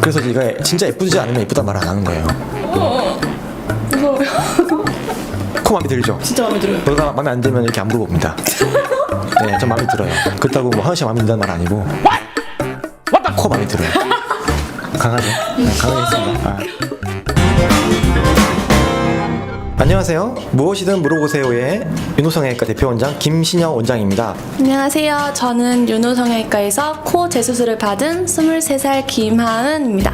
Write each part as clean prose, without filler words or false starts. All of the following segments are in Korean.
그래서 제가 진짜 예쁘지 않으면 예쁘단 말 안 하는 거예요. 무서워요. 코 마음에 들죠? 진짜 마음에 들어요. 너가 마음에 안 들면 이렇게 안 물어봅니다. 네, 전 마음에 들어요. 그렇다고 뭐 하은 씨가 마음에 든다는 말 아니고 코 마음에 들어요. 강하죠? 강하게 했습니다. 안녕하세요. 무엇이든 물어보세요의 윤호성형외과 대표원장 김신영 원장입니다. 안녕하세요. 저는 윤호성형외과에서 코 재수술을 받은 23살 김하은입니다.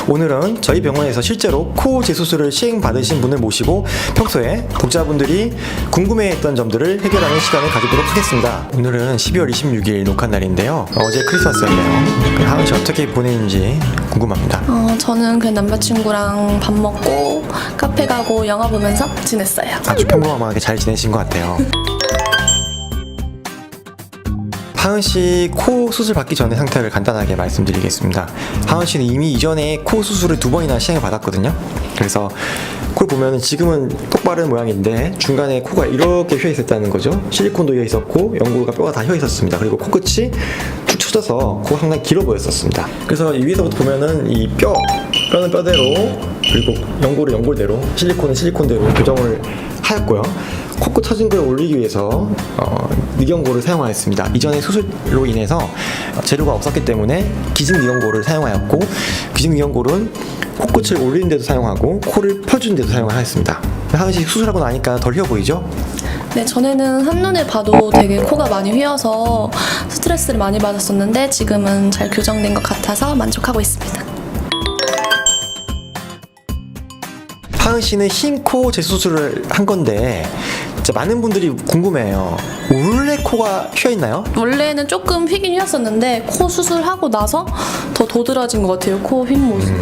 오늘은 저희 병원에서 실제로 코 재수술을 시행받으신 분을 모시고 평소에 독자분들이 궁금해했던 점들을 해결하는 시간을 가지도록 하겠습니다. 오늘은 12월 26일 녹화 날인데요. 어제 크리스마스였네요. 하은 씨 어떻게 보내는지 궁금합니다. 저는 그냥 남자친구랑 밥 먹고 카페 가고 영화 보면서 지냈어요. 아주 평범하게 잘 지내신 것 같아요. 하은 씨 코 수술 받기 전의 상태를 간단하게 말씀드리겠습니다. 하은 씨는 이미 이전에 코 수술을 2번이나 시행을 받았거든요. 그래서 코를 보면은 지금은 똑바른 모양인데 중간에 코가 이렇게 휘어 있었다는 거죠. 실리콘도 휘어 있었고 연골과 뼈가 다 휘어 있었습니다. 그리고 코끝이 축 처져서 코가 상당히 길어 보였었습니다. 그래서 이 위에서부터 보면은 이 뼈는 뼈대로 그리고 연골은 연골대로 실리콘은 실리콘대로 교정을 하였고요. 코끝 처진 걸 올리기 위해서 늑연고를 사용하였습니다. 이전에 수술로 인해서 재료가 없었기 때문에 기증 늑연고를 사용하였고, 기증 늑연고는 코끝을 올리는 데도 사용하고 코를 펴주는 데도 사용하였습니다. 하은 씨 수술하고 나니까 덜 휘어 보이죠? 네, 전에는 한눈에 봐도 되게 코가 많이 휘어서 스트레스를 많이 받았었는데 지금은 잘 교정된 것 같아서 만족하고 있습니다. 하은 씨는 흰 코 재수술을 한 건데 진짜 많은 분들이 궁금해해요. 원래 코가 휘어 있나요? 원래는 조금 휘긴 휘었었는데 코 수술하고 나서 더 도드라진 것 같아요. 코 휜 모습.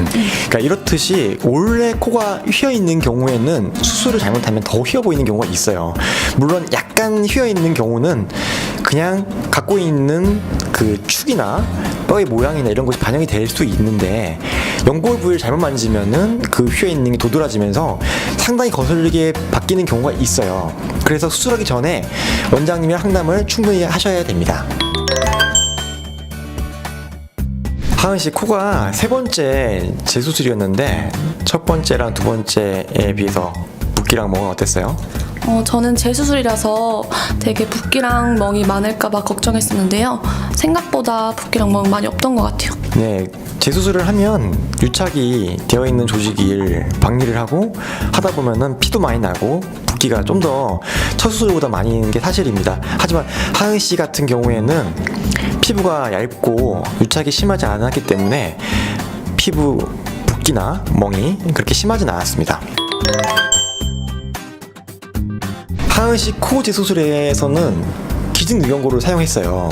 그러니까 이렇듯이 원래 코가 휘어 있는 경우에는 수술을 잘못하면 더 휘어 보이는 경우가 있어요. 물론 약간 휘어 있는 경우는 그냥 갖고 있는 그 축이나 뼈의 모양이나 이런 것이 반영이 될 수 있는데 연골 부위를 잘못 만지면은 그 휘어 있는 게 도드라지면서 상당히 거슬리게 바뀌는 경우가 있어요. 그래서 수술하기 전에 원장님의 상담을 충분히 하셔야 됩니다. 하은 씨 코가 세 번째 재수술이었는데 첫 번째랑 두 번째에 비해서 붓기랑 멍은 어땠어요? 저는 재수술이라서 되게 붓기랑 멍이 많을까봐 걱정했었는데요. 생각보다 붓기랑 멍 많이 없던 것 같아요. 네, 재수술을 하면 유착이 되어 있는 조직을 박리를 하고 하다 보면은 피도 많이 나고 붓기가 좀 더 첫 수술보다 많이 있는 게 사실입니다. 하지만 하은 씨 같은 경우에는 피부가 얇고 유착이 심하지 않았기 때문에 피부 붓기나 멍이 그렇게 심하진 않았습니다. 하은 씨 코 재수술에서는 기증 늑연고를 사용했어요.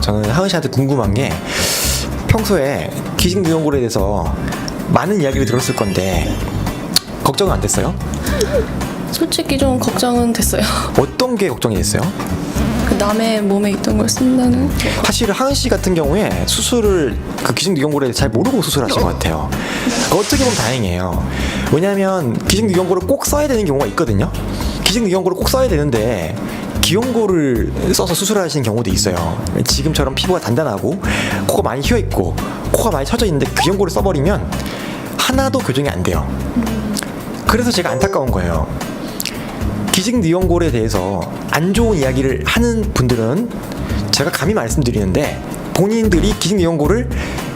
저는 하은 씨한테 궁금한 게 평소에 기증 늑연고에 대해서 많은 이야기를 들었을 건데 걱정은 안 됐어요? 솔직히 좀 걱정은 됐어요. 어떤 게 걱정이 됐어요? 그 남의 몸에 있던 걸 쓴다는. 사실 하은 씨 같은 경우에 수술을 그 기증 늑연고에 대해서 잘 모르고 수술하신 것 같아요. 어떻게 보면 다행이에요. 왜냐하면 기증 늑연고를 꼭 써야 되는 경우가 있거든요. 기증 늑연고를 꼭 써야 되는데 기용고를 써서 수술하시는 경우도 있어요. 지금처럼 피부가 단단하고 코가 많이 휘어 있고 코가 많이 처져 있는데 기용고를 써버리면 하나도 교정이 안 돼요. 그래서 제가 안타까운 거예요. 기증 늑연골에 대해서 안 좋은 이야기를 하는 분들은 제가 감히 말씀드리는데 본인들이 기증 늑연골을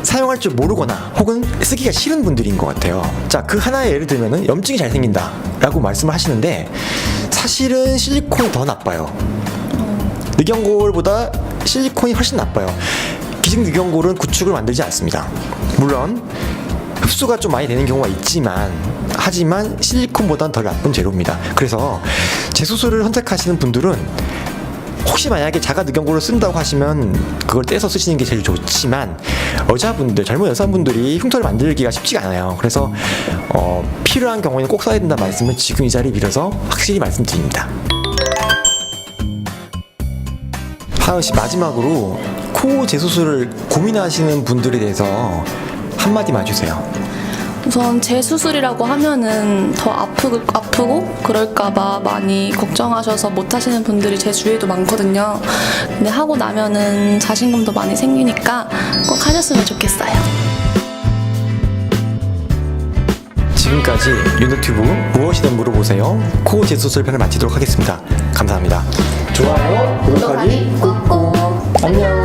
사용할 줄 모르거나 혹은 쓰기가 싫은 분들인 것 같아요. 자, 그 하나의 예를 들면은 염증이 잘 생긴다 라고 말씀을 하시는데 사실은 실리콘이 더 나빠요. 늑연골보다 실리콘이 훨씬 나빠요. 기증 늑연골은 구축을 만들지 않습니다. 물론 흡수가 좀 많이 되는 경우가 있지만 하지만 실리콘보다는 덜 나쁜 재료입니다. 그래서 재수술을 선택하시는 분들은 혹시 만약에 자가 늑연고를 쓴다고 하시면 그걸 떼서 쓰시는 게 제일 좋지만 여자분들, 젊은 여성분들이 흉터를 만들기가 쉽지가 않아요. 그래서 필요한 경우에는 꼭 써야 된다는 말씀을 지금 이 자리에 빌어서 확실히 말씀드립니다. 하은 씨, 마지막으로 코 재수술을 고민하시는 분들에 대해서 한마디만 해주세요. 우선 재수술이라고 하면은 더 아프고 그럴까봐 많이 걱정하셔서 못 하시는 분들이 제 주위에도 많거든요. 근데 하고 나면은 자신감도 많이 생기니까 꼭 하셨으면 좋겠어요. 지금까지 유노튜브 무엇이든 물어보세요. 코 재수술 편을 마치도록 하겠습니다. 감사합니다. 좋아요, 구독하기 꾹꾹. 안녕.